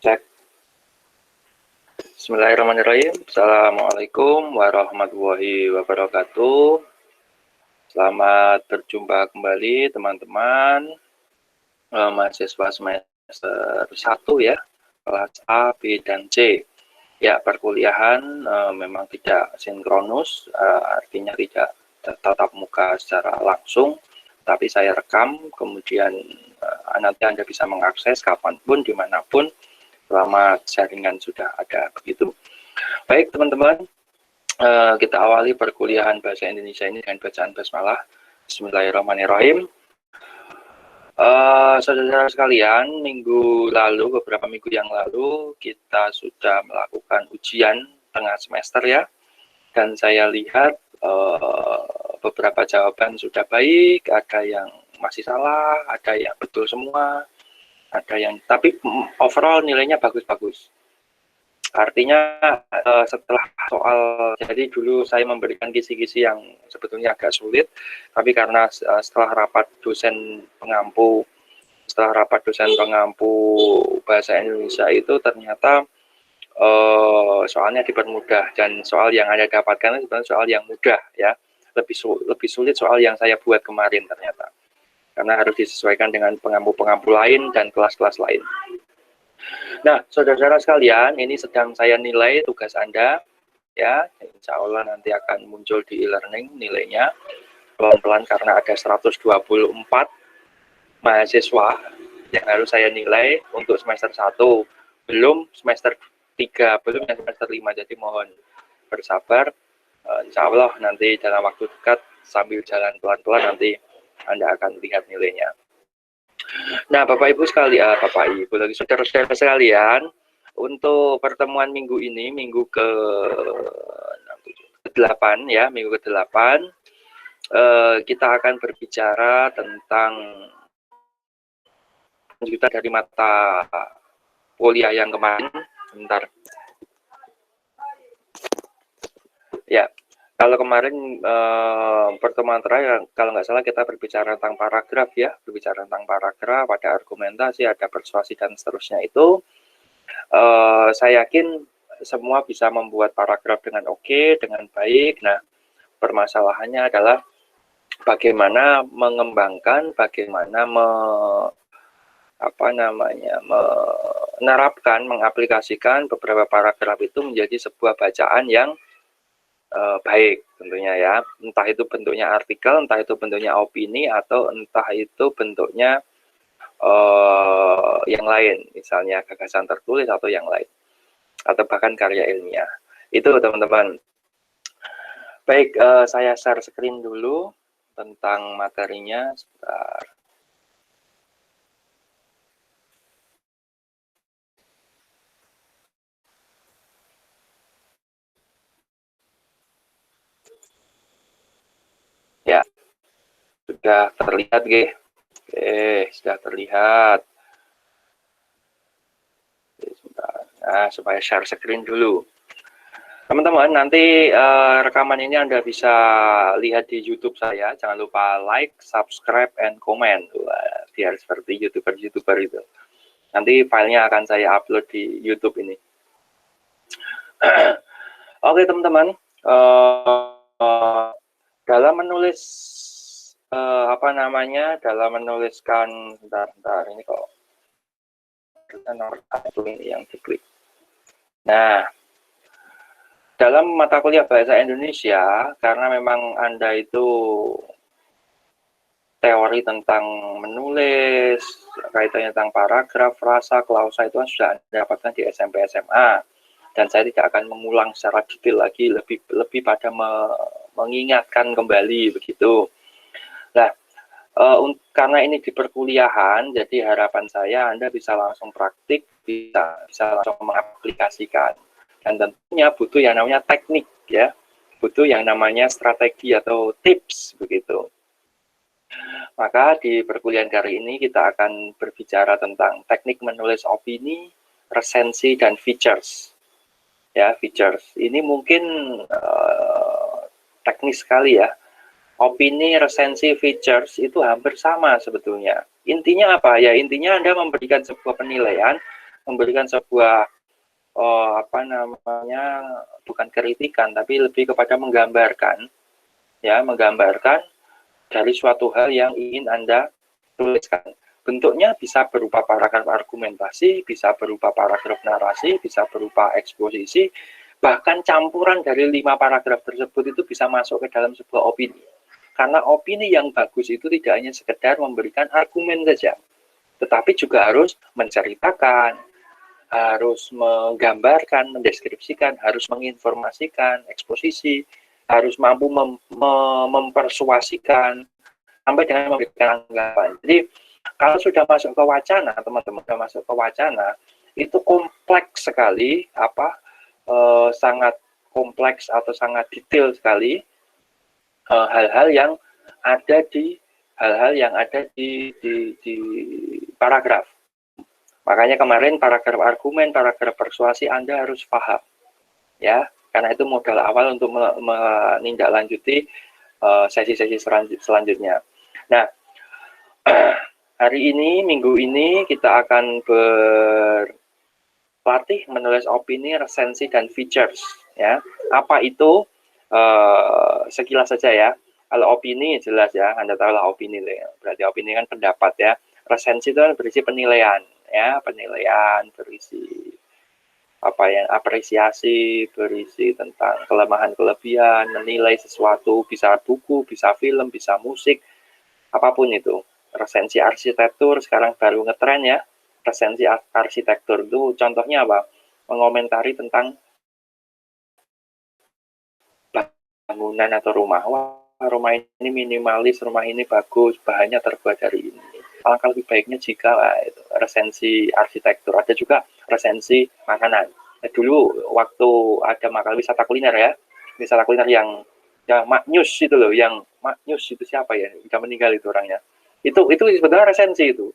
Cek. Bismillahirrahmanirrahim. Assalamualaikum warahmatullahi wabarakatuh. Selamat berjumpa kembali teman-teman mahasiswa semester 1 ya, kelas A, B, dan C. Ya, perkuliahan memang tidak sinkronus, artinya tidak tatap muka secara langsung, tapi saya rekam, kemudian nanti Anda bisa mengakses kapanpun, dimanapun, selama jaringan sudah ada begitu. Baik teman-teman, kita awali perkuliahan bahasa Indonesia ini dengan bacaan basmalah. Bismillahirrahmanirrahim. Saudara-saudara sekalian, beberapa minggu yang lalu kita sudah melakukan ujian tengah semester ya, dan saya lihat beberapa jawaban sudah baik, ada yang masih salah, ada yang betul semua, ada yang tapi overall nilainya bagus-bagus. Artinya setelah soal, jadi dulu saya memberikan kisi-kisi yang sebetulnya agak sulit, tapi karena setelah rapat dosen pengampu bahasa Indonesia itu ternyata soalnya dipermudah, dan soal yang Anda dapatkan sebenarnya soal yang mudah ya, lebih sulit soal yang saya buat kemarin ternyata, karena harus disesuaikan dengan pengampu-pengampu lain dan kelas-kelas lain. Nah, saudara-saudara sekalian, ini sedang saya nilai tugas Anda, ya, insya Allah nanti akan muncul di e-learning nilainya, pelan-pelan karena ada 124 mahasiswa yang harus saya nilai untuk semester 1, belum semester 3, belum yang semester 5, jadi mohon bersabar, insya Allah nanti dalam waktu dekat, sambil jalan pelan-pelan nanti Anda akan lihat nilainya. Nah, Bapak Ibu sekalian, Bapak Ibu lagi saudara-saudara sekalian, untuk pertemuan minggu ini, minggu ke-8 ya, minggu ke-8, kita akan berbicara tentang lanjutan dari mata kuliah yang kemarin. Sebentar. Ya, kalau kemarin pertemuan terakhir, kalau nggak salah kita berbicara tentang paragraf ya, ada argumentasi, ada persuasi dan seterusnya itu. Saya yakin semua bisa membuat paragraf dengan oke, dengan baik. Nah, permasalahannya adalah bagaimana mengembangkan, bagaimana menerapkan, mengaplikasikan beberapa paragraf itu menjadi sebuah bacaan yang baik tentunya ya, entah itu bentuknya artikel, entah itu bentuknya opini, atau entah itu bentuknya yang lain, misalnya gagasan tertulis atau yang lain, atau bahkan karya ilmiah. Itu teman-teman. Baik, saya share screen dulu tentang materinya. Sebentar. Ya, sudah terlihat, G. Oke, sudah terlihat. Sebentar. Nah, supaya share screen dulu. Teman-teman, nanti rekaman ini Anda bisa lihat di YouTube saya. Jangan lupa like, subscribe, and comment. Wah, biar seperti YouTuber itu. Nanti filenya akan saya upload di YouTube ini. Oke, teman-teman. Dalam menulis dalam menuliskan, bentar, ini kok nomor 1 ini yang diklik. Nah, dalam mata kuliah bahasa Indonesia, karena memang Anda itu teori tentang menulis, kaitannya tentang paragraf, frasa, klausa itu sudah Anda dapatkan di SMP SMA, dan saya tidak akan mengulang secara detail lagi, lebih pada mengingatkan kembali begitu. Nah, karena ini di perkuliahan, jadi harapan saya Anda bisa langsung praktik, bisa langsung mengaplikasikan, dan tentunya butuh yang namanya teknik ya, butuh yang namanya strategi atau tips begitu. Maka di perkuliahan kali ini kita akan berbicara tentang teknik menulis opini, resensi, dan features. Ya, features ini mungkin teknis sekali ya. Opini, resensi, features itu hampir sama sebetulnya. Intinya apa? Ya intinya Anda memberikan sebuah penilaian memberikan sebuah apa namanya, bukan kritikan tapi lebih kepada menggambarkan, ya, menggambarkan dari suatu hal yang ingin Anda tuliskan. Bentuknya bisa berupa paragraf argumentasi, bisa berupa paragraf narasi, bisa berupa eksposisi, bahkan campuran dari 5 paragraf tersebut itu bisa masuk ke dalam sebuah opini. Karena opini yang bagus itu tidak hanya sekedar memberikan argumen saja, tetapi juga harus menceritakan, harus menggambarkan, mendeskripsikan, harus menginformasikan, eksposisi, harus mampu mempersuasikan, sampai dengan memberikan anggapan. Jadi kalau sudah masuk ke wacana, teman-teman sudah masuk ke wacana, itu kompleks sekali, sangat kompleks atau sangat detail sekali hal-hal yang ada di di paragraf. Makanya kemarin paragraf argumen, paragraf persuasi Anda harus paham, ya, karena itu modal awal untuk menindaklanjuti sesi-sesi selanjutnya. Nah, hari ini, minggu ini kita akan berlatih menulis opini, resensi, dan features. Ya, apa itu? Sekilas saja ya. Kalau opini jelas ya, Anda tahu lah opini, berarti opini kan pendapat ya. Resensi itu kan berisi penilaian, ya, penilaian berisi apresiasi, berisi tentang kelemahan-kelebihan, menilai sesuatu, bisa buku, bisa film, bisa musik, apapun itu. Resensi arsitektur sekarang baru ngetren ya. Resensi arsitektur itu contohnya apa? Mengomentari tentang bangunan atau rumah. Wah, rumah ini minimalis, rumah ini bagus, bahannya terbuat dari ini. Alangkah lebih baiknya jika itu, resensi arsitektur. Ada juga resensi makanan. Dulu waktu ada makalah wisata kuliner ya, wisata kuliner yang Maknyus itu loh, yang Maknyus itu siapa ya? Udah meninggal itu orangnya. Itu sebetulnya resensi itu.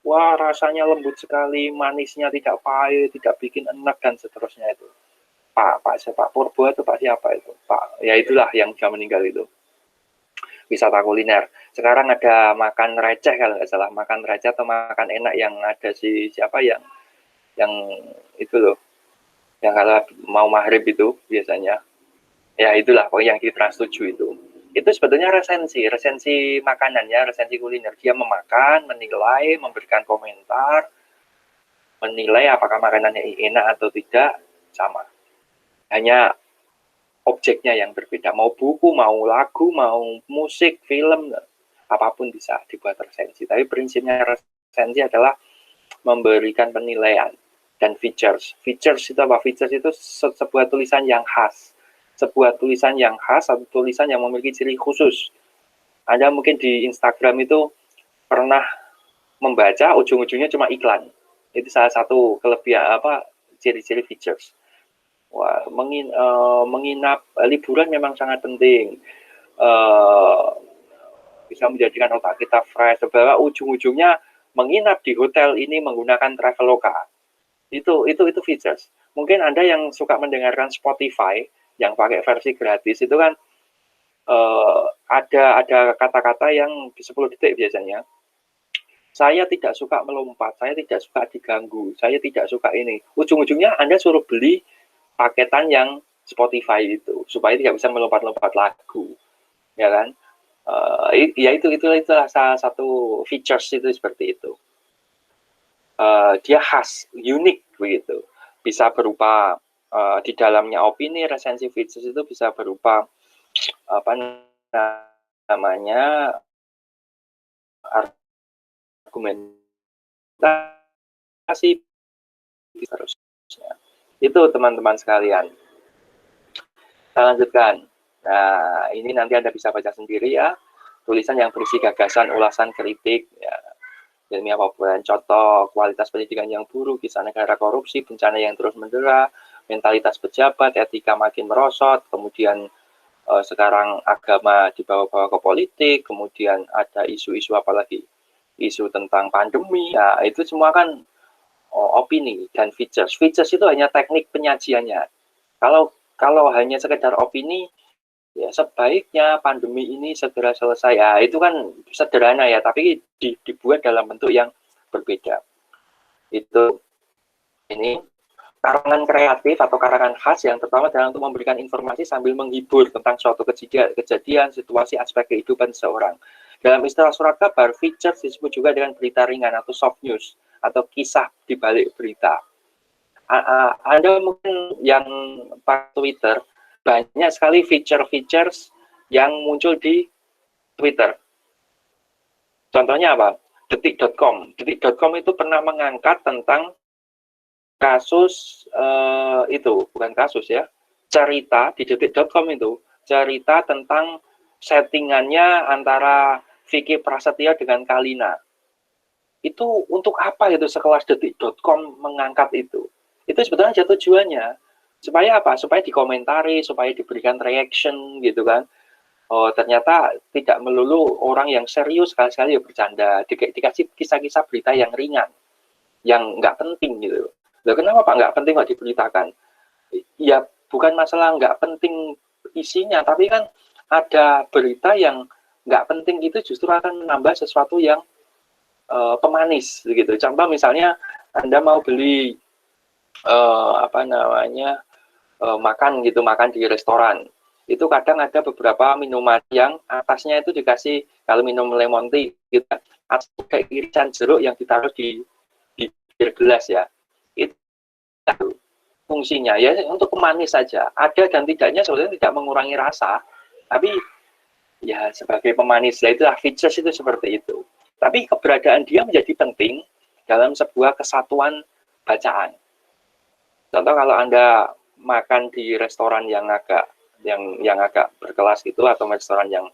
Wah, rasanya lembut sekali, manisnya tidak pahit, tidak bikin enak dan seterusnya itu. Pak Purbo itu Pak siapa itu? Pak, ya itulah yang sudah meninggal itu. Wisata kuliner. Sekarang ada makan receh kalau nggak salah, makan receh atau makan enak yang ada siapa yang itu loh, yang kalau mau maghrib itu biasanya. Ya itulah pokoknya yang di Trans 7 itu sebetulnya resensi makanan ya, resensi kuliner. Dia memakan, menilai, memberikan komentar, menilai apakah makanannya enak atau tidak, sama. Hanya objeknya yang berbeda, mau buku, mau lagu, mau musik, film, apapun bisa dibuat resensi. Tapi prinsipnya resensi adalah memberikan penilaian dan features. Features itu apa? Features itu sebuah tulisan yang khas. Sebuah tulisan yang khas atau tulisan yang memiliki ciri khusus. Anda mungkin di Instagram itu pernah membaca ujung-ujungnya cuma iklan. Itu salah satu kelebihan ciri-ciri features. Wah, menginap liburan memang sangat penting. Bisa menjadikan otak kita fresh. Bahwa ujung-ujungnya menginap di hotel ini menggunakan Traveloka. Itu features. Mungkin Anda yang suka mendengarkan Spotify yang pakai versi gratis itu kan ada kata-kata yang 10 detik biasanya. Saya tidak suka melompat, saya tidak suka diganggu, saya tidak suka ini. Ujung-ujungnya Anda suruh beli paketan yang Spotify itu supaya tidak bisa melompat-lompat lagu, ya kan? Ya itulah salah satu features itu seperti itu. Dia khas, unik begitu. Bisa berupa di dalamnya opini, resensi, features itu bisa berupa apa namanya argumentasi terusnya. Itu teman-teman sekalian. Kita lanjutkan. Nah, ini nanti Anda bisa baca sendiri ya. Tulisan yang berisi gagasan, ulasan, kritik, ya, ilmiah populer, contoh kualitas pendidikan yang buruk, kisah negara korupsi, bencana yang terus mendera, mentalitas pejabat, etika makin merosot, kemudian sekarang agama dibawa-bawa ke politik, kemudian ada isu-isu apalagi isu tentang pandemi, ya itu semua kan opini dan features. Features itu hanya teknik penyajiannya. Kalau hanya sekedar opini, ya sebaiknya pandemi ini segera selesai. Ya, itu kan sederhana ya, tapi dibuat dalam bentuk yang berbeda. Itu Ini karangan kreatif atau karangan khas yang terutama adalah untuk memberikan informasi sambil menghibur tentang suatu kejadian, situasi, aspek kehidupan seseorang. Dalam istilah surat kabar, features disebut juga dengan berita ringan atau soft news atau kisah di balik berita. Anda mungkin yang pakai Twitter, banyak sekali features yang muncul di Twitter. Contohnya apa? Detik.com. Detik.com itu pernah mengangkat tentang kasus itu, bukan kasus ya, cerita di detik.com itu, cerita tentang settingannya antara Vicky Prasetyo dengan Kalina. Itu untuk apa itu sekelas detik.com mengangkat itu? Itu sebetulnya aja tujuannya. Supaya apa? Supaya dikomentari, supaya diberikan reaction gitu kan. Oh, ternyata tidak melulu orang yang serius sekali-sekali ya bercanda, dikasih kisah-kisah berita yang ringan, yang nggak penting gitu. Loh, kenapa Pak nggak penting kok diberitakan? Ya bukan masalah nggak penting isinya, tapi kan ada berita yang nggak penting itu justru akan menambah sesuatu yang pemanis gitu. Contoh misalnya Anda mau beli makan gitu, makan di restoran. Itu kadang ada beberapa minuman yang atasnya itu dikasih, kalau minum lemon tea gitu, atasnya kayak irisan jeruk yang ditaruh di gelas ya. Itu fungsinya ya untuk pemanis saja. Ada dan tidaknya sebetulnya tidak mengurangi rasa, tapi ya sebagai pemanis. Ya itulah features itu seperti itu. Tapi keberadaan dia menjadi penting dalam sebuah kesatuan bacaan. Contoh kalau Anda makan di restoran yang agak berkelas gitu, atau restoran yang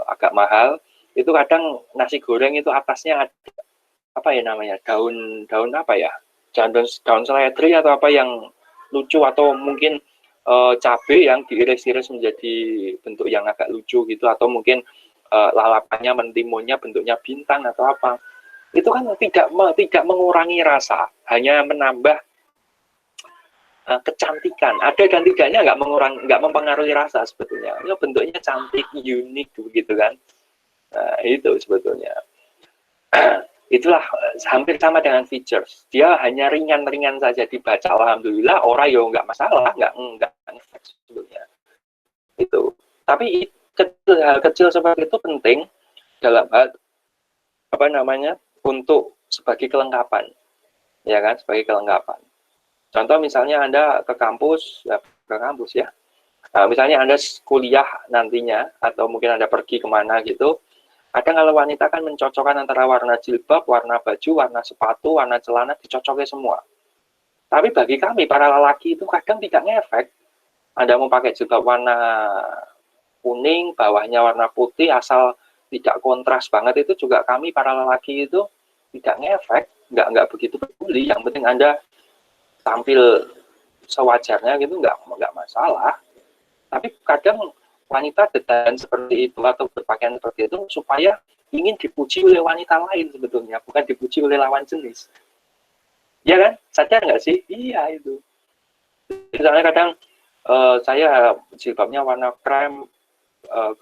agak mahal, itu kadang nasi goreng itu atasnya ada apa ya namanya, daun apa ya, daun seledri atau apa yang lucu, atau mungkin cabai yang diiris-iris menjadi bentuk yang agak lucu gitu, atau mungkin lalapannya, mentimunnya bentuknya bintang atau apa. Itu kan tidak mengurangi rasa, hanya menambah kecantikan. Ada dan tidaknya nggak mempengaruhi rasa sebetulnya. Ini bentuknya cantik, unik begitu kan. Nah, itu sebetulnya. Itulah hampir sama dengan features. Dia hanya ringan-ringan saja dibaca. Alhamdulillah, orang yo nggak masalah, nggak efek sebetulnya. Itu. Tapi hal kecil seperti itu penting dalam hal apa namanya, untuk sebagai kelengkapan, ya kan, sebagai kelengkapan. Contoh misalnya Anda ke kampus ya. Nah, misalnya Anda kuliah nantinya, atau mungkin Anda pergi kemana gitu, kadang kalau wanita kan mencocokkan antara warna jilbab, warna baju, warna sepatu, warna celana, dicocoknya semua. Tapi bagi kami, para lelaki itu kadang tidak ngefek. Anda mau pakai jilbab warna kuning, bawahnya warna putih, asal tidak kontras banget, itu juga kami para lelaki itu tidak ngefek, nggak begitu peduli. Yang penting Anda tampil sewajarnya gitu, nggak masalah. Tapi kadang wanita dan seperti itu atau berpakaian seperti itu supaya ingin dipuji oleh wanita lain sebetulnya, bukan dipuji oleh lawan jenis. Ya kan? Sadar nggak sih? Iya itu. Misalnya kadang saya jilbabnya warna krem,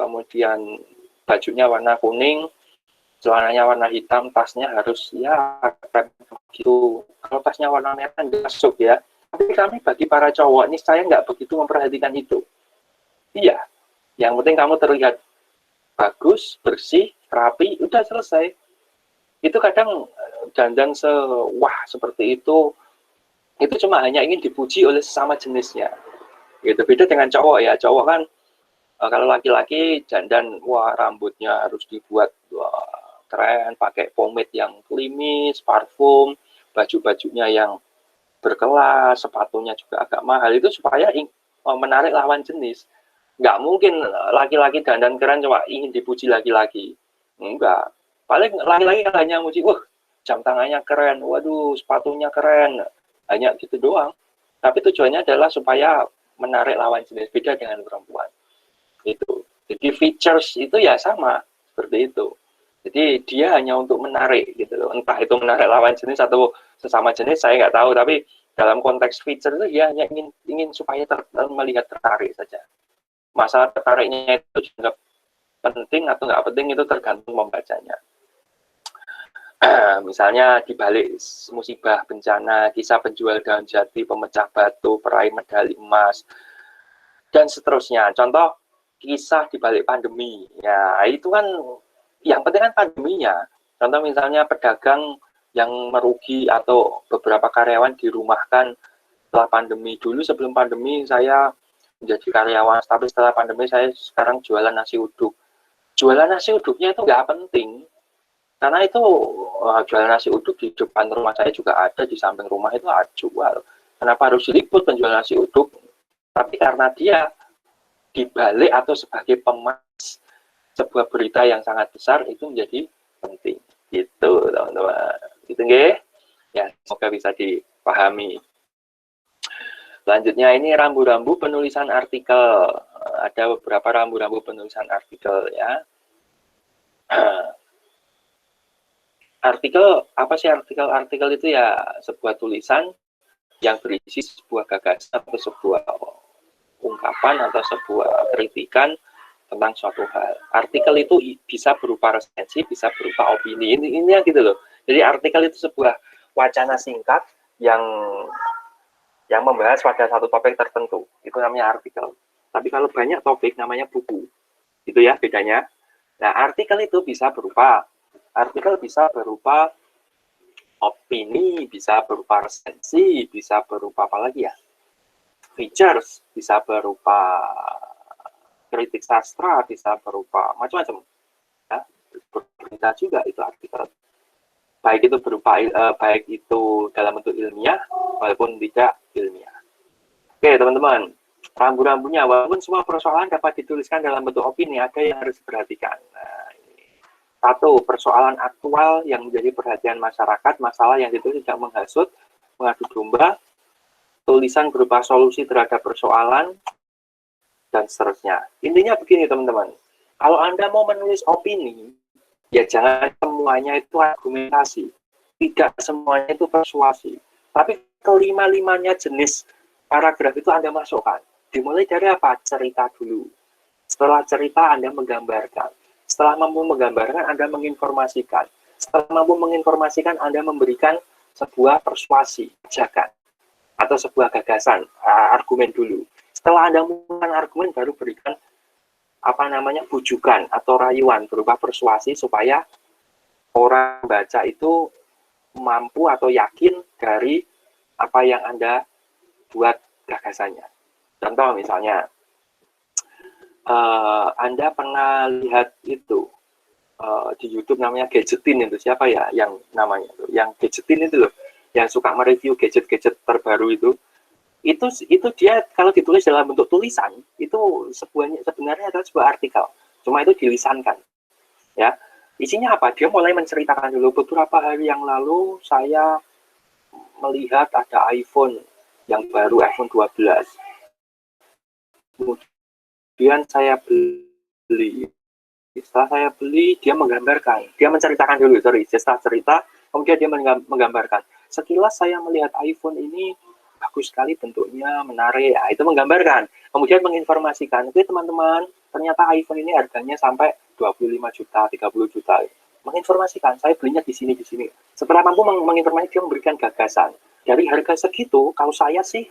kemudian bajunya warna kuning, celananya warna hitam, tasnya harus ya krem gitu. Kalau tasnya warna merah kan masuk ya. Tapi kami bagi para cowok ini, saya nggak begitu memperhatikan itu. Iya, yang penting kamu terlihat bagus, bersih, rapi, udah selesai. Itu kadang dandan sewah seperti itu cuma hanya ingin dipuji oleh sesama jenisnya. Gitu. Beda dengan cowok ya, cowok kan kalau laki-laki dandan, wah rambutnya harus dibuat wah, keren, pakai pomade yang klimis, parfum, baju-bajunya yang berkelas, sepatunya juga agak mahal, itu supaya menarik lawan jenis. Nggak mungkin laki-laki dandan keren cuma ingin dipuji laki-laki. Enggak. Paling laki-laki hanya muji, wah jam tangannya keren, waduh sepatunya keren. Hanya gitu doang. Tapi tujuannya adalah supaya menarik lawan jenis, beda dengan perempuan. Itu. Jadi features itu ya sama, seperti itu. Jadi dia hanya untuk menarik gitu loh. Entah itu menarik lawan jenis atau sesama jenis, saya nggak tahu. Tapi dalam konteks feature itu dia hanya ingin supaya melihat tertarik saja. Masalah tertariknya itu juga penting atau nggak penting itu tergantung membacanya. Misalnya di balik musibah bencana, kisah penjual daun jati, pemecah batu, peraih medali emas, dan seterusnya. Contoh kisah di balik pandemi. Ya, itu kan yang penting kan pandeminya. Contoh misalnya pedagang yang merugi atau beberapa karyawan dirumahkan setelah pandemi. Dulu sebelum pandemi saya menjadi karyawan, tapi setelah pandemi saya sekarang jualan nasi uduk. Jualan nasi uduknya itu nggak penting, karena itu jualan nasi uduk di depan rumah saya juga ada, di samping rumah itu ada jual. Kenapa harus diliput penjual nasi uduk? Tapi karena dia dibalik atau sebagai pemas sebuah berita yang sangat besar itu menjadi penting. Gitu teman-teman. Gitu nggih? Ya, semoga bisa dipahami. Selanjutnya ini rambu-rambu penulisan artikel. Ada beberapa rambu-rambu penulisan artikel ya. Artikel, apa sih artikel? Artikel itu ya sebuah tulisan yang berisi sebuah gagasan atau sebuah ungkapan atau sebuah kritikan tentang suatu hal. Artikel itu bisa berupa resensi, bisa berupa opini. Ini gitu loh. Jadi artikel itu sebuah wacana singkat yang membahas pada satu topik tertentu. Itu namanya artikel. Tapi kalau banyak topik namanya buku. Itu ya bedanya. Nah, artikel itu bisa berupa opini, bisa berupa resensi, bisa berupa apa lagi ya? Features, bisa berupa kritik sastra, bisa berupa macam-macam. Ya, berita juga itu artikel. Baik itu berupa baik itu dalam bentuk ilmiah maupun tidak ilmiah. Oke, teman-teman. Rambu-rambunya, walaupun semua persoalan dapat dituliskan dalam bentuk opini, ada yang harus diperhatikan. Nah, ini. Satu, persoalan aktual yang menjadi perhatian masyarakat, masalah yang ditulis tidak menghasut, mengadu domba, tulisan berupa solusi terhadap persoalan, dan seterusnya. Intinya begini, teman-teman. Kalau Anda mau menulis opini, ya jangan semuanya itu argumentasi. Tidak semuanya itu persuasi. Tapi kelima-limanya jenis paragraf itu Anda masukkan. Dimulai dari apa? Cerita dulu. Setelah cerita Anda menggambarkan. Setelah mampu menggambarkan Anda menginformasikan. Setelah mampu menginformasikan Anda memberikan sebuah persuasi, ajakan, atau sebuah gagasan, argumen dulu. Setelah Anda menggunakan argumen baru berikan bujukan atau rayuan berupa persuasi supaya orang baca itu mampu atau yakin dari apa yang Anda buat gagasannya. Contoh misalnya, Anda pernah lihat itu di YouTube namanya Gadgetin itu, siapa ya yang namanya itu, yang Gadgetin itu loh, yang suka mereview gadget-gadget terbaru itu dia kalau ditulis dalam bentuk tulisan itu sebenarnya adalah sebuah artikel, cuma itu dilisankan ya. Isinya apa? Dia mulai menceritakan dulu, beberapa hari yang lalu saya melihat ada iPhone yang baru, iPhone 12. Kemudian saya beli. Setelah saya beli, dia menggambarkan. Dia menceritakan dulu, setelah cerita, kemudian dia menggambarkan. Sekilas saya melihat iPhone ini bagus sekali bentuknya, menarik. Ya, itu menggambarkan. Kemudian menginformasikan, oke teman-teman, ternyata iPhone ini harganya sampai 25 juta, 30 juta. Menginformasikan, saya belinya di sini, di sini. Setelah mampu menginformasikan, dia memberikan gagasan. Dari harga segitu, kalau saya sih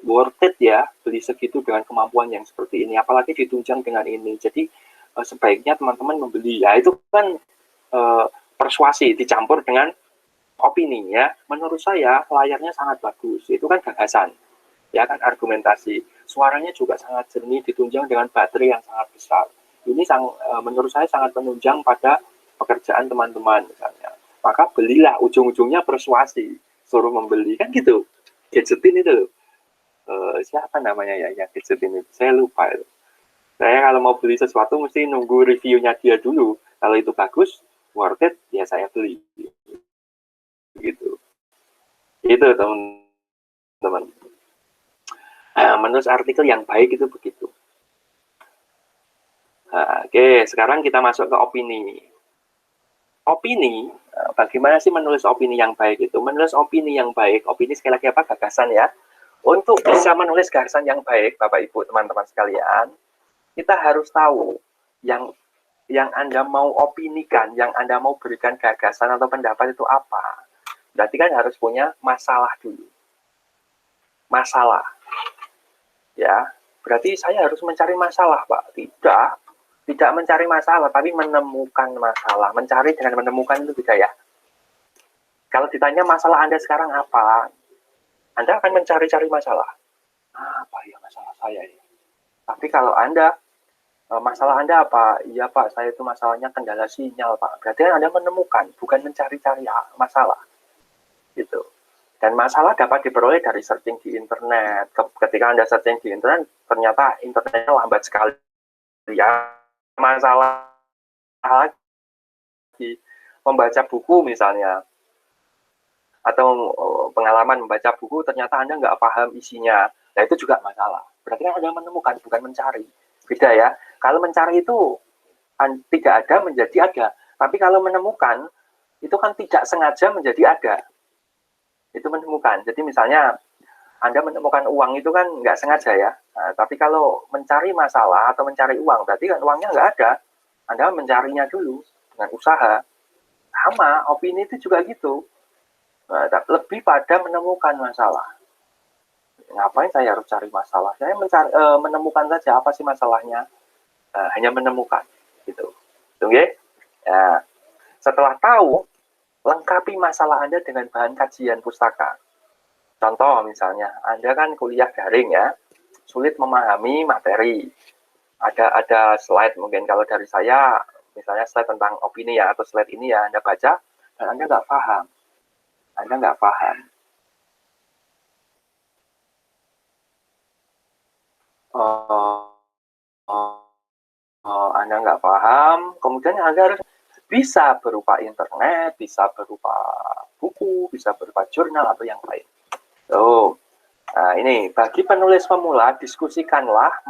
worth it ya, beli segitu dengan kemampuan yang seperti ini. Apalagi ditunjang dengan ini. Jadi sebaiknya teman-teman membeli. Ya itu kan persuasi dicampur dengan opini ya. Menurut saya layarnya sangat bagus. Itu kan gagasan. Ya kan argumentasi. Suaranya juga sangat jernih, ditunjang dengan baterai yang sangat besar. Ini menurut saya sangat menunjang pada pekerjaan teman-teman misalnya. Maka belilah, ujung-ujungnya persuasi, suruh membeli kan gitu. Gadgetin itu loh. Siapa namanya ya yang gadgetin itu? Saya lupa itu. Saya kalau mau beli sesuatu mesti nunggu reviewnya dia dulu. Kalau itu bagus, worth it, ya saya beli. Gitu. Itu teman-teman. Menurut artikel yang baik itu begitu. Oke, sekarang kita masuk ke opini. Opini, bagaimana sih menulis opini yang baik itu? Menulis opini yang baik, opini sekali lagi apa? Gagasan ya. Untuk bisa menulis gagasan yang baik, Bapak Ibu, teman-teman sekalian, kita harus tahu yang yang Anda mau opinikan, yang Anda mau berikan gagasan atau pendapat itu apa? Berarti kan harus punya masalah dulu. Masalah. Ya, berarti saya harus mencari masalah, Pak. Tidak mencari masalah, tapi menemukan masalah. Mencari dengan menemukan itu beda ya. Kalau ditanya masalah Anda sekarang apa, Anda akan mencari-cari masalah. Apa ya masalah saya ya? Tapi kalau Anda, masalah Anda apa? Iya Pak, saya itu masalahnya kendala sinyal Pak. Berarti Anda menemukan, bukan mencari-cari masalah. Gitu. Dan masalah dapat diperoleh dari searching di internet. Ketika Anda searching di internet, ternyata internetnya lambat sekali. Ya, masalah lagi. Membaca buku misalnya, atau pengalaman membaca buku ternyata Anda nggak paham isinya. Nah itu juga masalah. Berarti kan Anda menemukan, bukan mencari. Beda ya. Kalau mencari itu tidak ada menjadi ada. Tapi kalau menemukan, itu kan tidak sengaja menjadi ada. Itu menemukan. Jadi misalnya Anda menemukan uang itu kan nggak sengaja ya. Nah, tapi kalau mencari masalah atau mencari uang, berarti kan uangnya nggak ada. Anda mencarinya dulu dengan usaha. Sama, opini itu juga gitu. Nah, lebih pada menemukan masalah. Ngapain saya harus cari masalah? Saya menemukan saja apa sih masalahnya. Hanya menemukan, gitu. Oke? Ya. Setelah tahu, lengkapi masalah Anda dengan bahan kajian pustaka. Contoh misalnya, Anda kan kuliah daring ya, sulit memahami materi. Ada slide mungkin kalau dari saya, misalnya slide tentang opini ya, atau slide ini ya, Anda baca, dan Anda nggak paham. Anda nggak paham. Anda nggak paham, kemudian Anda harus bisa berupa internet, bisa berupa buku, bisa berupa jurnal atau yang lain. So, nah ini bagi penulis pemula, diskusikanlah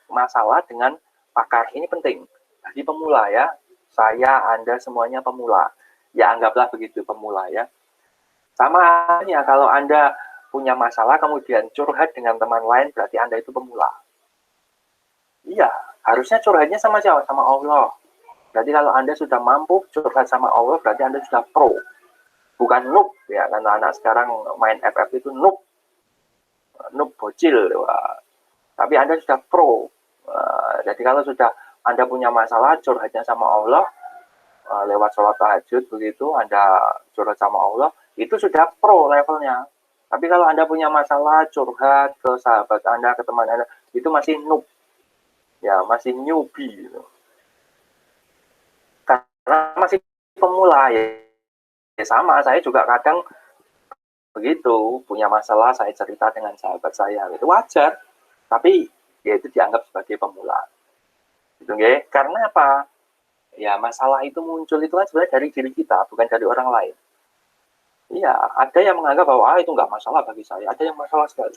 masalah dengan pakar. Ini penting bagi pemula ya. Saya, Anda semuanya pemula. Ya anggaplah begitu pemula ya. Sama halnya kalau Anda punya masalah kemudian curhat dengan teman lain, berarti Anda itu pemula. Iya, harusnya curhatnya sama siapa? Sama Allah. Berarti kalau Anda sudah mampu curhat sama Allah, berarti Anda sudah pro. Bukan noob, ya. Karena anak sekarang main FF itu noob. Noob bocil. Wah. Tapi Anda sudah pro. Jadi kalau sudah Anda punya masalah, curhatnya sama Allah, lewat sholat tahajud begitu, Anda curhat sama Allah, itu sudah pro levelnya. Tapi kalau Anda punya masalah, curhat ke sahabat Anda, ke teman Anda, itu masih noob. Ya, masih newbie gitu. Karena masih pemula ya. Ya sama, saya juga kadang begitu, punya masalah saya cerita dengan sahabat saya, itu wajar. Tapi ya itu dianggap sebagai pemula. Gitu nggih. Karena apa? Ya masalah itu muncul itu kan sebenarnya dari diri kita, bukan dari orang lain. Iya, ada yang menganggap bahwa itu nggak masalah bagi saya, ada yang masalah sekali.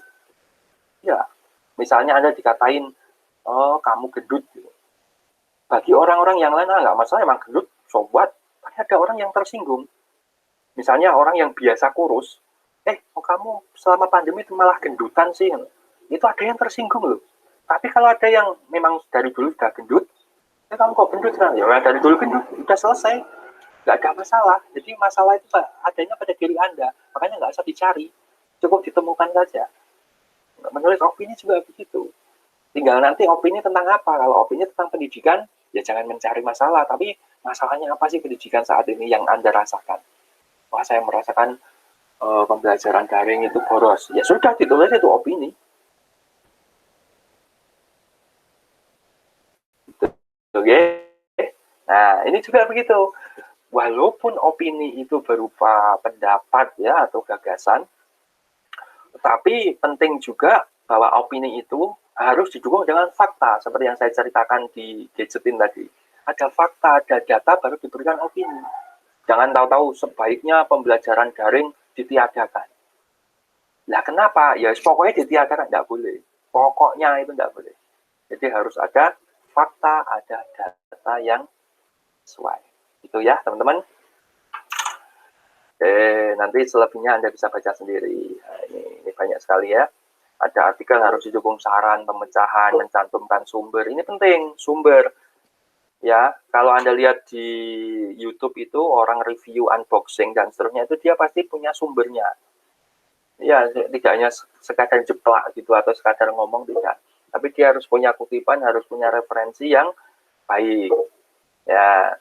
Ya, misalnya Anda dikatain, oh kamu gendut. Gitu. Bagi orang-orang yang lain, nggak masalah emang gendut, sobat. Tapi ada orang yang tersinggung. Misalnya orang yang biasa kurus, kamu selama pandemi itu malah gendutan sih. Itu ada yang tersinggung loh. Tapi kalau ada yang memang dari dulu sudah gendut, kamu kok gendut kan? Ya dari dulu gendut, udah selesai. Nggak ada masalah. Jadi masalah itu adanya pada diri Anda. Makanya nggak usah dicari. Cukup ditemukan saja. Menulis opini juga begitu. Tinggal nanti opini tentang apa. Kalau opini tentang pendidikan, ya jangan mencari masalah. Tapi masalahnya apa sih pendidikan saat ini yang Anda rasakan? Wah, saya merasakan pembelajaran daring itu boros. Ya sudah, ditulis itu opini. Oke. Nah, ini juga begitu. Walaupun opini itu berupa pendapat ya atau gagasan, tapi penting juga bahwa opini itu harus didukung dengan fakta, seperti yang saya ceritakan di gadgetin tadi. Ada fakta, ada data, baru diberikan opini. Jangan tahu-tahu sebaiknya pembelajaran daring ditiadakan. Lah kenapa? Ya pokoknya ditiadakan, tidak boleh. Pokoknya itu tidak boleh. Jadi harus ada fakta, ada data yang sesuai. Itu ya teman-teman. Nanti selebihnya Anda bisa baca sendiri. Nah, ini banyak sekali ya. Ada artikel harus didukung saran, pemecahan, mencantumkan sumber. Ini penting, sumber. Ya, kalau Anda lihat di YouTube itu orang review unboxing dan seterusnya itu dia pasti punya sumbernya. Ya, tidak hanya sekadar jeplak gitu atau sekadar ngomong tidak. Tapi dia harus punya kutipan, harus punya referensi yang baik. Ya,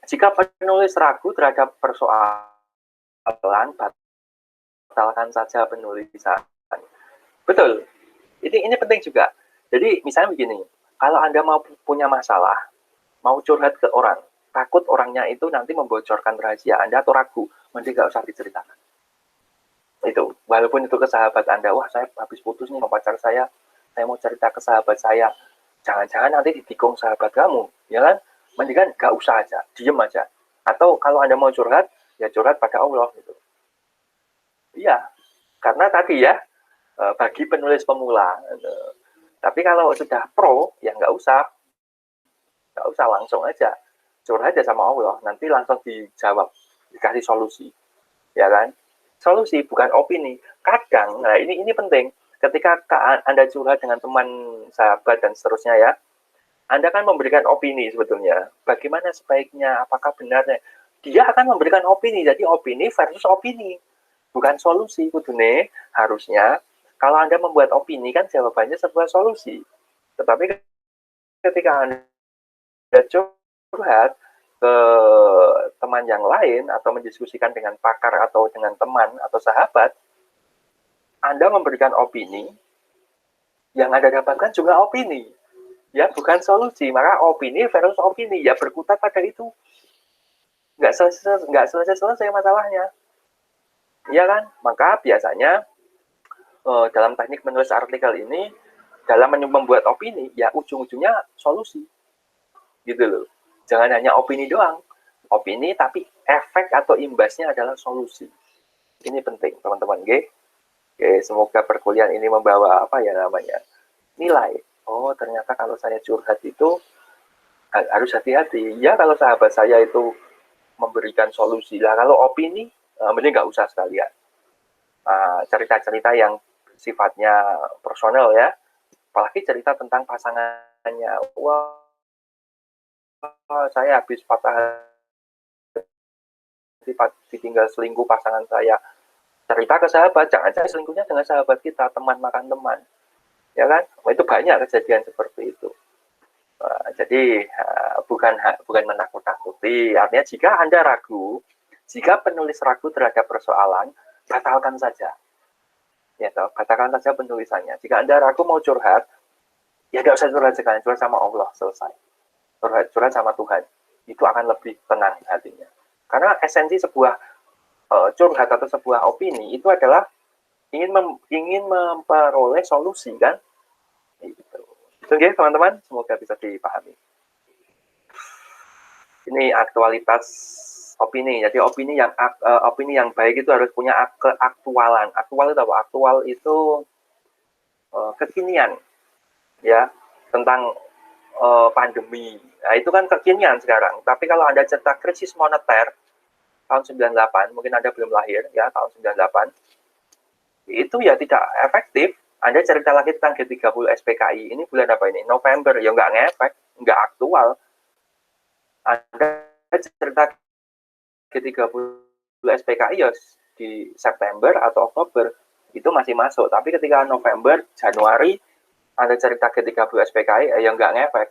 jika penulis ragu terhadap persoalan, batalkan saja penulisan. Betul. Ini penting juga. Jadi misalnya begini, kalau Anda mau punya masalah, mau curhat ke orang, takut orangnya itu nanti membocorkan rahasia Anda atau ragu, mending nggak usah diceritakan. Itu, walaupun itu ke sahabat Anda, wah saya habis putus nih sama pacar saya mau cerita ke sahabat saya, jangan-jangan nanti ditikung sahabat kamu, ya kan? Mendingan nggak usah aja, diem aja. Atau kalau Anda mau curhat, ya curhat pada Allah gitu. Iya, karena tadi ya, bagi penulis pemula. Tapi kalau sudah pro, ya nggak usah langsung aja curhat aja sama Allah, nanti langsung dijawab, dikasih solusi, ya kan? Solusi bukan opini. Kadang, nah ini penting. Ketika Anda curhat dengan teman, sahabat dan seterusnya ya, Anda kan memberikan opini sebetulnya. Bagaimana sebaiknya, apakah benarnya? Dia akan memberikan opini, jadi opini versus opini, bukan solusi. Kudune harusnya kalau Anda membuat opini kan jawabannya sebuah solusi. Tetapi ketika Anda curhat ke teman yang lain atau mendiskusikan dengan pakar atau dengan teman atau sahabat, Anda memberikan opini, yang Anda dapatkan juga opini, ya bukan solusi. Maka opini versus opini, ya berkutat pada itu, nggak selesai masalahnya, ya kan? Maka biasanya dalam teknik menulis artikel ini, dalam membuat opini, ya ujung-ujungnya solusi, gitu loh. Jangan hanya opini doang, opini tapi efek atau imbasnya adalah solusi. Ini penting teman-teman, Oke, semoga perkuliahan ini membawa apa ya namanya, nilai. Oh ternyata kalau saya curhat itu harus hati-hati. Ya kalau sahabat saya itu memberikan solusi lah, kalau opini mending nggak usah sekalian. Cerita-cerita yang sifatnya personal ya, apalagi cerita tentang pasangannya. Wah, saya habis patah hati, ditinggal selingkuh pasangan saya. Cerita ke sahabat, jangan-jangan selingkuhnya dengan sahabat kita, teman makan teman, ya kan? Itu banyak kejadian seperti itu. Jadi bukan menakut-nakuti. Artinya jika Anda ragu, jika penulis ragu terhadap persoalan, batalkan saja. Ya, batalkan saja penulisannya. Jika Anda ragu mau curhat, ya nggak usah curhat sekalian, curhat sama Allah, selesai. Curhat sama Tuhan. Itu akan lebih tenang hatinya. Karena esensi sebuah curhat atau sebuah opini itu adalah ingin memperoleh solusi kan. Gitu. Oke teman-teman, semoga bisa dipahami. Ini aktualitas opini. Jadi opini yang baik itu harus punya keaktualan. Aktual itu apa? Aktual itu kekinian, ya, tentang pandemi. Nah, itu kan kekinian sekarang. Tapi kalau Anda cerita krisis moneter tahun 98, mungkin Anda belum lahir ya, tahun 98, itu ya tidak efektif. Anda cerita lagi tentang G30 SPKI, ini bulan apa ini? November, ya nggak ngefek, nggak aktual. Anda cerita G30 SPKI ya di September atau Oktober, itu masih masuk. Tapi ketika November, Januari, Anda cerita G30 SPKI, ya nggak ngefek.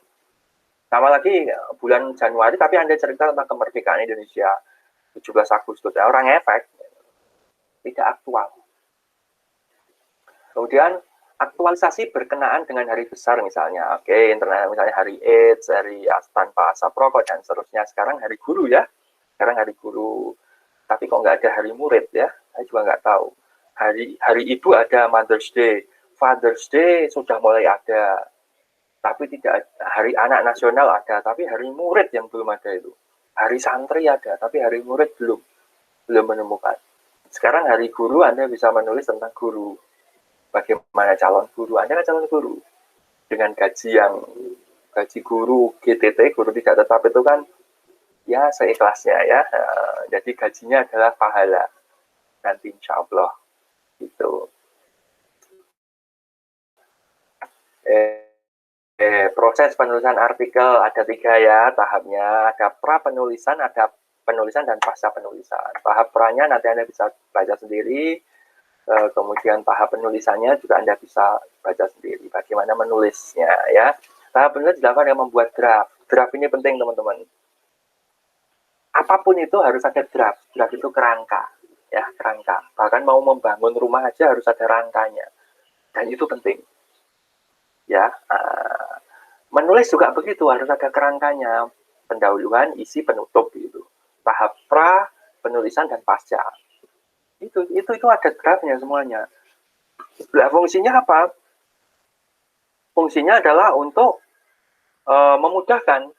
Sama lagi bulan Januari, tapi Anda cerita tentang kemerdekaan Indonesia 17 Agustus, ya orang ngefek, tidak aktual. Kemudian aktualisasi berkenaan dengan hari besar misalnya, oke, misalnya hari AIDS, hari tanpa asap rokok dan seterusnya. Sekarang hari guru ya, sekarang hari guru. Tapi kok nggak ada hari murid ya? Saya juga nggak tahu. Hari ibu ada, Mother's Day, Father's Day sudah mulai ada, tapi tidak hari anak nasional ada, tapi hari murid yang belum ada itu. Hari santri ada, tapi hari murid belum menemukan. Sekarang hari guru Anda bisa menulis tentang guru. Bagaimana calon guru? Anda kan calon guru dengan gaji guru GTT, guru tidak tetap itu kan ya seikhlasnya ya. Jadi gajinya adalah pahala nanti insya Allah gitu. Proses penulisan artikel ada 3 ya tahapnya, ada pra penulisan, ada penulisan dan pasca penulisan. Tahap pranya nanti Anda bisa baca sendiri, kemudian tahap penulisannya juga Anda bisa baca sendiri bagaimana menulisnya ya. Tahap penulisan dilakukan dengan membuat draft. Draft ini penting teman-teman. Apapun itu harus ada draft. Draft itu kerangka ya, kerangka. Bahkan mau membangun rumah aja harus ada rangkanya. Dan itu penting. Ya, menulis juga begitu, harus ada kerangkanya, pendahuluan, isi, penutup gitu. Tahap pra, penulisan dan pasca. Itu ada draftnya semuanya. Nah, fungsinya apa? Fungsinya adalah untuk memudahkan.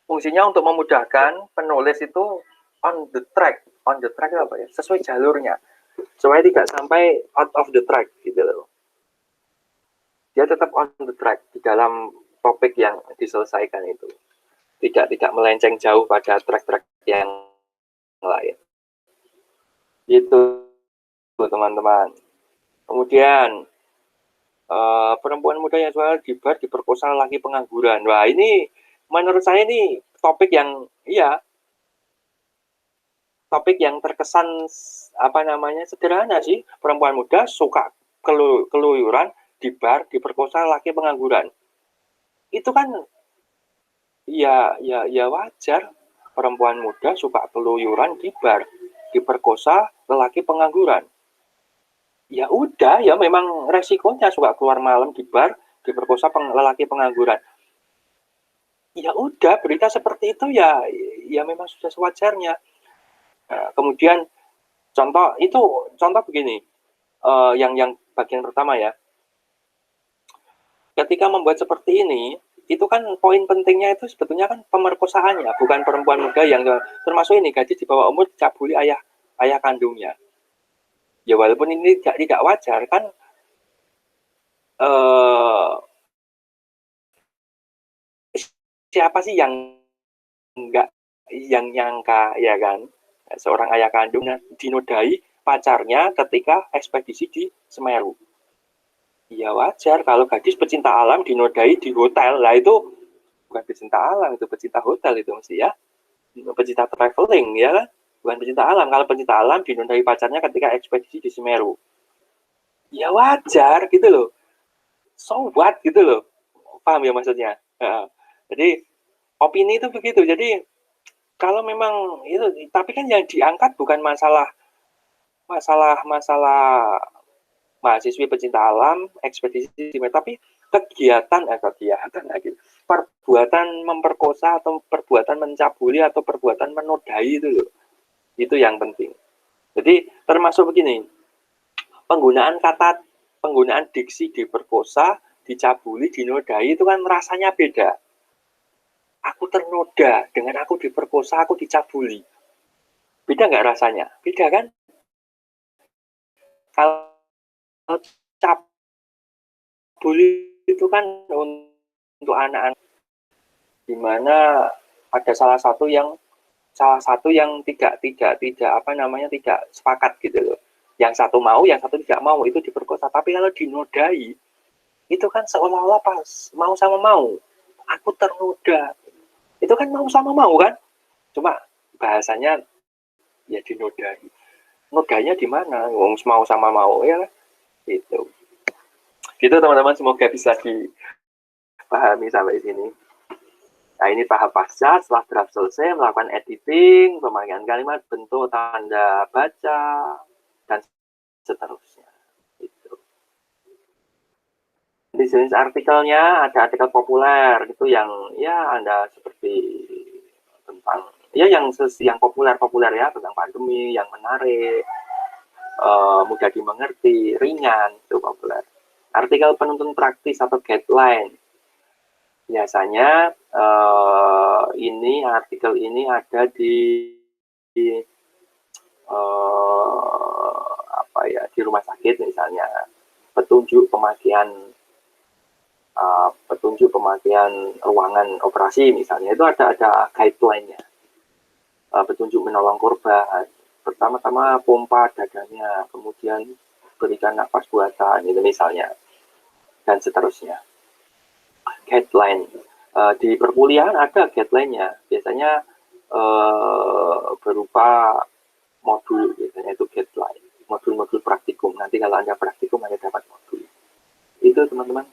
Fungsinya untuk memudahkan penulis itu on the track. On the track apa ya? Sesuai jalurnya. Supaya tidak sampai out of the track gitu loh. Dia tetap on the track di dalam topik yang diselesaikan itu. Tidak melenceng jauh pada track-track yang lain. Itu teman-teman. Kemudian perempuan muda yang jual gibar diperkosa laki pengangguran. Wah, ini menurut saya ini topik yang topik yang terkesan sederhana sih. Perempuan muda suka keluyuran di bar diperkosa laki pengangguran. Itu kan ya wajar. Perempuan muda suka keluyuran di bar diperkosa lelaki pengangguran. Ya udah, ya memang resikonya suka keluar malam di bar diperkosa lelaki pengangguran. Ya udah, berita seperti itu ya memang sudah sewajarnya. Nah, kemudian contoh begini, yang bagian pertama ya. Ketika membuat seperti ini, itu kan poin pentingnya itu sebetulnya kan pemerkosaannya, bukan perempuan muda yang termasuk ini gadis di bawah umur dicabuli ayah kandungnya. Ya walaupun ini tidak wajar kan, siapa sih yang enggak yang nyangka ya kan, seorang ayah kandung dinodai pacarnya ketika ekspedisi di Semeru. Ya wajar kalau gadis pecinta alam dinodai di hotel, lah itu bukan pecinta alam, itu pecinta hotel itu mesti ya, pecinta traveling ya kan, bukan pecinta alam. Kalau pecinta alam dinodai pacarnya ketika ekspedisi di Semeru, ya wajar gitu loh, so what gitu loh, paham ya maksudnya. Jadi opini itu begitu. Jadi kalau memang itu, tapi kan yang diangkat bukan masalah mahasiswi pecinta alam ekspedisi, tapi kegiatan lagi, perbuatan memperkosa atau perbuatan mencabuli atau perbuatan menodai itu loh, itu yang penting. Jadi termasuk begini, penggunaan diksi diperkosa, dicabuli, dinodai itu kan rasanya beda. Aku ternoda dengan aku diperkosa, aku dicabuli, beda nggak rasanya? Beda kan? Kalau cabuli itu kan untuk anak-anak, di mana ada salah satu yang tidak sepakat gitu loh. Yang satu mau, yang satu tidak mau, itu diperkosa. Tapi kalau dinodai, itu kan seolah-olah pas mau sama mau. Aku ternoda. Itu kan mau sama mau kan? Cuma bahasanya ya dinodai. Nodanya di mana? Wong mau sama mau ya kan? Gitu. Gitu teman-teman, semoga bisa dipahami sampai sini. Nah, ini tahap pasca. Setelah draft selesai, melakukan editing, pemakaian kalimat, bentuk, tanda baca, dan seterusnya. Gitu. Di jenis artikelnya ada artikel populer, itu yang ya Anda seperti tentang ya yang populer ya, tentang pandemi, yang menarik, mudah dimengerti, ringan, itu populer. Artikel penuntun praktis atau guideline. Biasanya artikel ini ada di di rumah sakit misalnya, petunjuk pemakaian ruangan operasi misalnya, itu ada guideline-nya. Petunjuk menolong korban, pertama-tama pompa dadanya, kemudian berikan nafas buatan itu misalnya, dan seterusnya. guideline. Di perkuliahan ada guideline-nya, biasanya berupa modul, biasanya itu guideline, modul-modul praktikum. Nanti kalau Anda praktikum, Anda dapat modul. Itu teman-teman.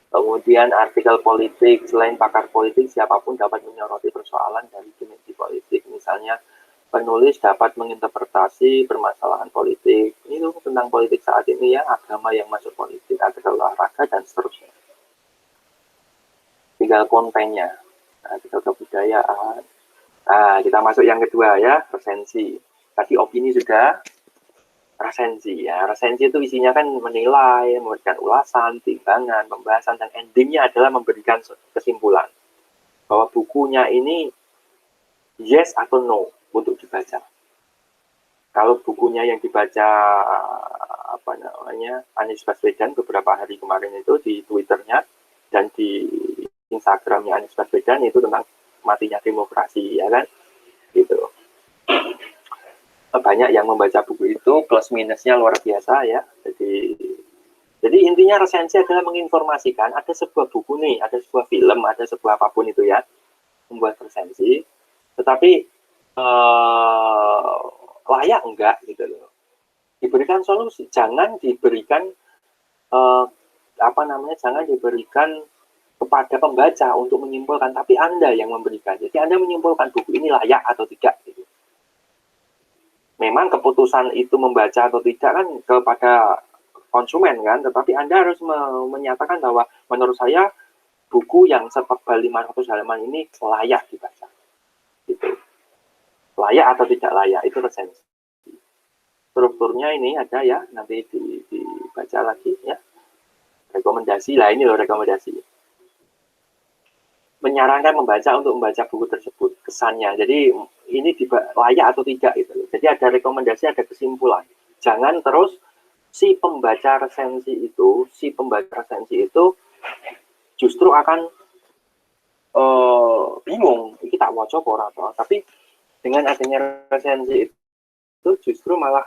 Kemudian artikel politik, selain pakar politik, siapapun dapat menyoroti persoalan dari dimensi politik. Misalnya, penulis dapat menginterpretasi permasalahan politik. Ini tentang politik saat ini ya, agama yang masuk politik, artikel olahraga, dan seterusnya. Tinggal kontennya, artikel kebudayaan. Nah, kita masuk yang kedua ya, resensi. Tadi opini sudah, resensi ya. Resensi itu isinya kan menilai, memberikan ulasan, timbangan, pembahasan, dan endingnya adalah memberikan kesimpulan bahwa bukunya ini yes atau no untuk dibaca. Kalau bukunya yang dibaca apa namanya Anies Baswedan beberapa hari kemarin itu di Twitternya dan di Instagramnya Anies Baswedan itu tentang matinya demokrasi ya kan, gitu. Banyak yang membaca buku itu, plus minusnya luar biasa ya. Jadi intinya resensi adalah menginformasikan ada sebuah buku nih, ada sebuah film, ada sebuah apapun itu ya, membuat resensi, tetapi layak enggak gitu loh. Diberikan solusi, jangan diberikan jangan diberikan kepada pembaca untuk menyimpulkan, tapi Anda yang memberikan. Jadi Anda menyimpulkan buku ini layak atau tidak gitu. Memang keputusan itu membaca atau tidak kan kepada konsumen kan, tetapi Anda harus menyatakan bahwa menurut saya buku yang setebal 500 halaman ini layak dibaca. Gitu. Layak atau tidak layak, itu resensi. Strukturnya ini ada ya, nanti dibaca lagi ya. Rekomendasi, lah ini loh rekomendasi. Menyarankan membaca untuk membaca buku tersebut, kesannya. Jadi ini layak atau tidak gitu. Jadi ada rekomendasi, ada kesimpulan. Jangan terus si pembaca resensi itu justru akan bingung, ini tak waca ora to. Tapi dengan adanya resensi itu justru malah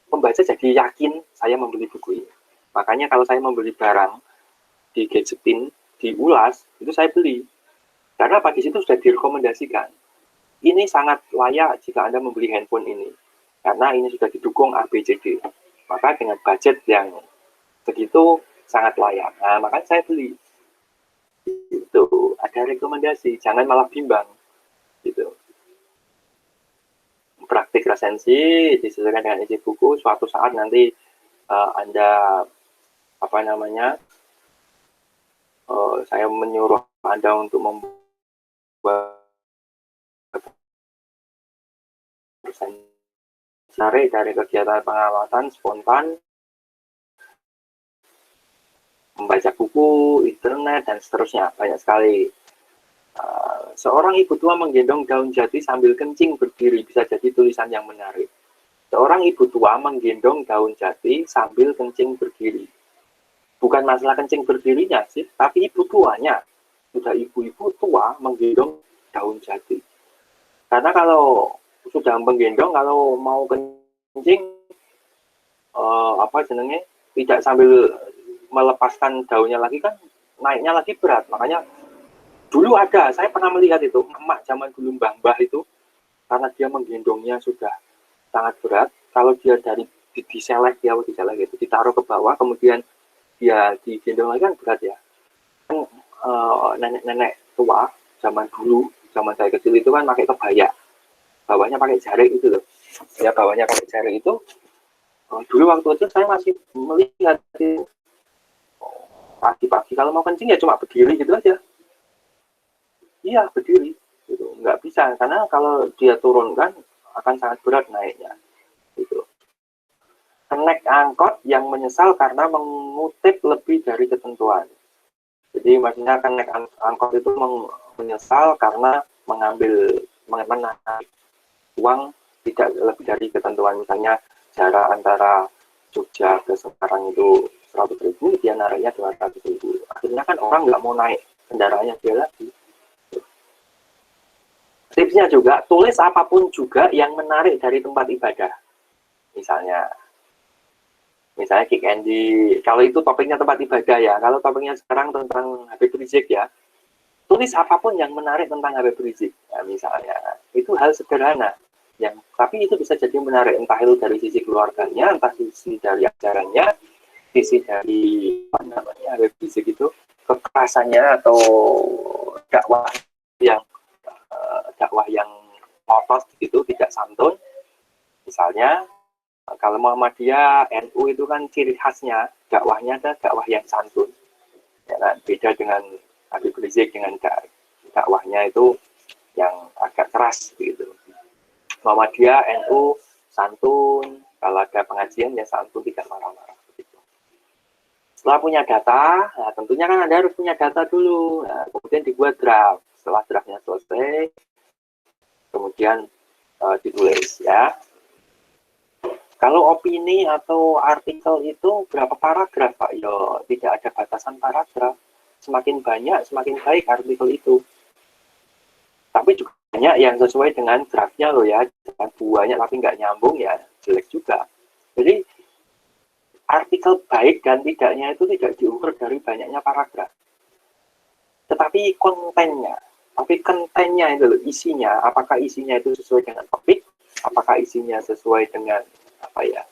pembaca jadi yakin saya membeli buku ini. Makanya kalau saya membeli barang di Gadgetin, diulas, itu saya beli. Karena apa, di situ sudah direkomendasikan. Ini sangat layak jika Anda membeli handphone ini. Karena ini sudah didukung ABCD. Maka dengan budget yang segitu sangat layak. Nah, makanya saya beli. Itu ada rekomendasi, jangan malah bimbang. Gitu. Praktik resensi disesuaikan dengan isi buku. Suatu saat nanti Anda saya menyuruh Anda untuk membuat dari kegiatan pengamatan spontan, membaca buku, internet, dan seterusnya, banyak sekali. Seorang ibu tua menggendong daun jati sambil kencing berdiri, bisa jadi tulisan yang menarik. Seorang ibu tua menggendong daun jati sambil kencing berdiri. Bukan masalah kencing berdirinya sih, tapi ibu tuanya. Sudah ibu-ibu tua menggendong daun jati. Karena kalau sudah menggendong, kalau mau kencing tidak sambil melepaskan daunnya lagi kan naiknya lagi berat. Makanya dulu ada, saya pernah melihat itu emak zaman dulu mbah-mbah itu, karena dia menggendongnya sudah sangat berat. Kalau dia dari diselek itu ditaruh ke bawah, kemudian dia digendong lagi kan berat ya. Kan nenek-nenek tua zaman dulu, zaman saya kecil itu kan pakai kebaya, bawahnya pakai jarik itu loh ya, bawahnya pakai jarik itu. Dulu waktu itu saya masih melihat itu pagi-pagi kalau mau kencing ya cuma berdiri gitu aja. Iya berdiri gitu, nggak bisa karena kalau dia turunkan akan sangat berat naiknya gitu. Naik angkot yang menyesal karena mengutip lebih dari ketentuan. Jadi maksudnya kan naik angkot itu menyesal karena menarik uang tidak lebih dari ketentuan. Misalnya jarak antara Jogja ke Semarang itu 100.000, dia nariknya 200.000. Akhirnya kan orang nggak mau naik kendaraannya dia lagi. Tipsnya juga, tulis apapun juga yang menarik dari tempat ibadah. Misalnya, Misalnya Kick Andy, kalau itu topiknya tempat ibadah ya. Kalau topiknya sekarang tentang Habib Rizik ya, tulis apapun yang menarik tentang Habib Rizik. Ya, misalnya, itu hal sederhana. Tapi itu bisa jadi menarik, entah itu dari sisi keluarganya, entah sisi dari ajarannya, sisi dari apa namanya Habib Rizik itu, kekerasannya atau dakwah yang potos gitu, tidak santun. Misalnya kalau Muhammadiyah, NU itu kan ciri khasnya dakwahnya ada dakwah yang santun, ya kan? Beda dengan Habib Rizik dengan dakwahnya itu yang agak keras gitu. Muhammadiyah, NU santun, kalau ada pengajian ya santun, tidak marah-marah. Gitu. Setelah punya data, nah tentunya kan Anda harus punya data dulu. Nah, kemudian dibuat draft. Setelah draftnya selesai, kemudian ditulis ya. Kalau opini atau artikel itu berapa paragraf, Pak? Ya, tidak ada batasan paragraf. Semakin banyak, semakin baik artikel itu. Tapi juga banyak yang sesuai dengan draftnya loh ya. Banyak tapi nggak nyambung ya, jelek juga. Jadi, artikel baik dan tidaknya itu tidak diukur dari banyaknya paragraf. Tetapi kontennya. Tapi kontennya itu loh, isinya. Apakah isinya itu sesuai dengan topik? Apakah isinya sesuai dengan apa ya,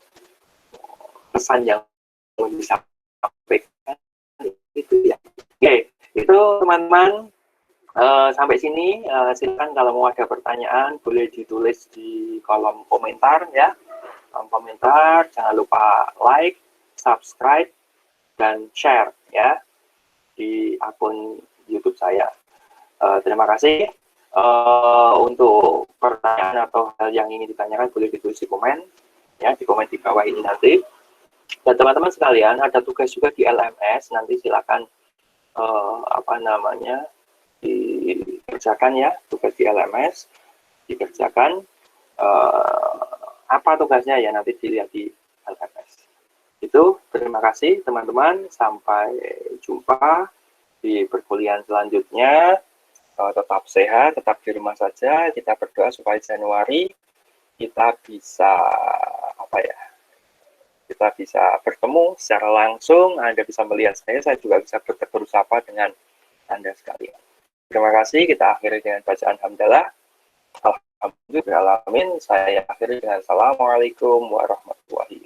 pesan yang mau disampaikan itu ya. Oke, itu teman-teman sampai sini. Silakan kalau mau ada pertanyaan boleh ditulis di kolom komentar ya. Kolom komentar, jangan lupa like, subscribe, dan share ya di akun YouTube saya. Terima kasih. Untuk pertanyaan atau hal yang ingin ditanyakan boleh ditulis di komen ya, di komen di bawah ini nanti. Dan teman-teman sekalian, ada tugas juga di LMS, nanti silakan dikerjakan ya, tugas di LMS dikerjakan. Apa tugasnya ya, nanti dilihat di LMS. Itu, terima kasih teman-teman, sampai jumpa di perkuliahan selanjutnya. Tetap sehat, tetap di rumah saja. Kita berdoa supaya Januari kita bisa kita bisa bertemu secara langsung. Anda bisa melihat saya juga bisa bertegur sapa dengan Anda sekalian. Terima kasih. Kita akhiri dengan bacaan hamdalah. Alhamdulillah. Saya akhiri dengan assalamualaikum warahmatullahi wabarakatuh.